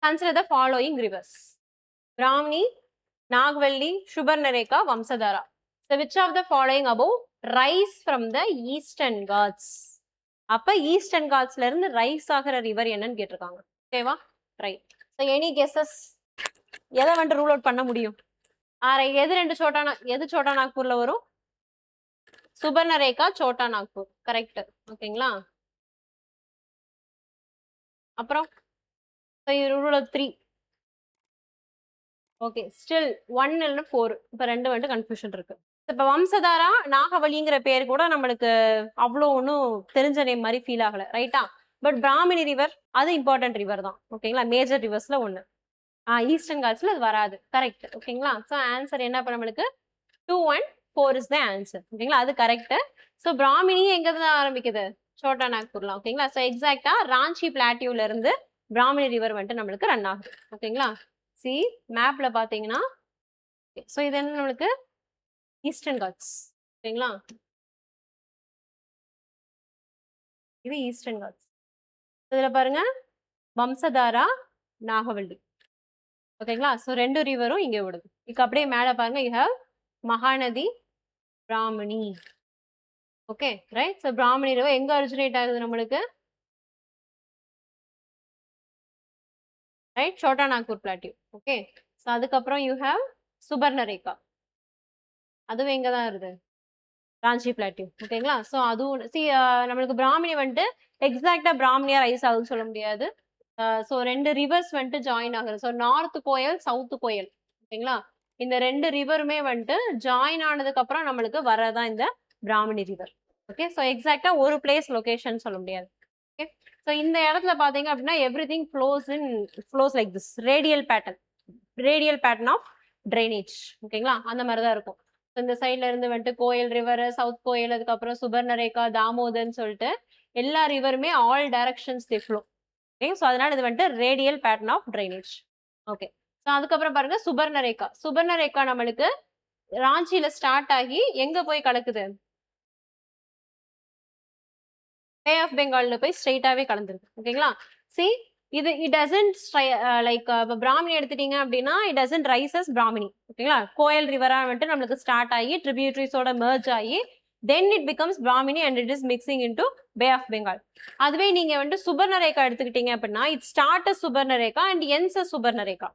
Consider the following rivers. Brahmani, Nagvalli, Subarnarekha, Vamsadhara. So which of the following above rise from the eastern Ghats? அப்ப eastern காட்ஸ்ல இருந்து rice ஆகிற river என்னன்னு கேட்டிருக்காங்க. ஓகேவா? Right. So any guesses? எதை வந்துட்டு rule out பண்ண முடியும்? எது சோட்டா நாக்பூர்ல வரும்? சுபர்ணரேகா, சோட்டா நாக்பூர். கரெக்ட். ஓகேங்களா? அப்புறம் ரூல் ஆஃப் 3. ஓகே, ஸ்டில் 1 இல்லைன்னா 4. இப்போ 2 வந்துட்டு கன்ஃபியூஷன் இருக்கு. இப்போ வம்சதாரா நாகவலிங்கிற பேர் கூட நம்மளுக்கு அவ்வளோ ஒன்றும் தெரிஞ்ச நேம் மாதிரி ஃபீல் ஆகலை, ரைட்டா? பட் பிராமினி ரிவர் அது இம்பார்ட்டன்ட் ரிவர் தான், ஓகேங்களா? மேஜர் ரிவர்ஸ்ல ஒன்று. ஈஸ்டர்ன் காட்ஸ்ல அது வராது. கரெக்ட். ஓகேங்களா? ஸோ ஆன்சர் என்ன இப்போ நம்மளுக்கு 2 and 4 இஸ் த ஆன்சர். ஓகேங்களா? அது கரெக்ட். ஸோ பிராமினி எங்க இருந்து ஆரம்பிக்குது? சோட்டா நாக்பூர்லாம். ஓகேங்களா? ஸோ எக்ஸாக்டா ராஞ்சி பிளாட்டியூல இருந்து பிராமினி ரிவர் வந்துட்டு நம்மளுக்கு ரன் ஆகுது. ஓகேங்களா? சி மேப்ல பாத்தீங்கன்னா, ஸோ இது என்ன நம்மளுக்கு ஈஸ்டர்ன் காட்ஸ். ஓகேங்களா? இது ஈஸ்டர்ன் காட்ஸ். இதுல பாருங்க வம்சதாரா, நாகவல்லி. ஓகேங்களா? ஸோ 2 ரிவரும் இங்க விடுது. இதுக்கு அப்படியே மேல பாருங்க, you have Mahanadi, Brahmani. Okay, right. So Brahmani river எங்க ஒரிஜினேட் ஆகுது நம்மளுக்கு? Right, Chota Nagpur plateau. Okay, so அதுக்கப்புறம் யூ ஹேவ் சுபர்ணரேகா, அதுவும் எங்க தான் இருக்குது? ராஞ்சி பிளாட்டியூ. ஓகேங்களா? ஸோ அதுவும் நம்மளுக்கு பிராமணி வந்துட்டு எக்ஸாக்டா பிராமணியா ரைஸ் ஆகுதுன்னு சொல்ல முடியாது. ஸோ 2 ரிவர்ஸ் வந்துட்டு ஜாயின் ஆகுது. So north Goyal, south Goyal. ஓகேங்களா? இந்த 2 ரிவருமே வந்துட்டு ஜாயின் ஆனதுக்கு அப்புறம் நம்மளுக்கு வரதான் இந்த பிராமணி ரிவர். ஓகே, ஸோ எக்ஸாக்டா ஒரு பிளேஸ் லொகேஷன் சொல்ல முடியாது. ஓகே, ஸோ இந்த இடத்துல பாத்தீங்க அப்படின்னா everything flows like this radial pattern of drainage. ஓகேங்களா? அந்த மாதிரி தான் இருக்கும். இந்த சைட்ல இருந்து வந்துட்டு கோயல் ரிவர், சவுத் கோயல், அதுக்கப்புறம் சுபர்ணரேகா, தாமோதர்ன்னு சொல்லிட்டு எல்லா ரிவருமே all directions the flow. Okay, so அதனால இது வந்துட்டு radial pattern of drainage. Okay, so அதுக்கப்புறம் பாருங்க சுபர்ணரேகா நம்மளுக்கு ராஞ்சியில ஸ்டார்ட் ஆகி எங்க போய் கலக்குது? பே ஆஃப் பெங்கால்ல போய் ஸ்ட்ரெயிட்டாவே கலந்துருக்கு. ஓகேங்களா? சி இது இட் டசன்ட் லைக் பிராமணி எடுத்துட்டீங்க அப்படின்னா it doesn't rise as Brahmani. ஓகேங்களா? கோயல் ரிவரா வந்துட்டு நம்மளுக்கு ஸ்டார்ட் ஆகி ட்ரிபியூட்டரிஸோட மெர்ஜ் ஆகி then it becomes Brahmani and it is mixing into bay of Bengal. அதுவே நீங்க வந்துட்டு சுபர்ணரேகா எடுத்துக்கிட்டீங்க அப்படின்னா it start as Subarnarekha and ends as Subarnarekha.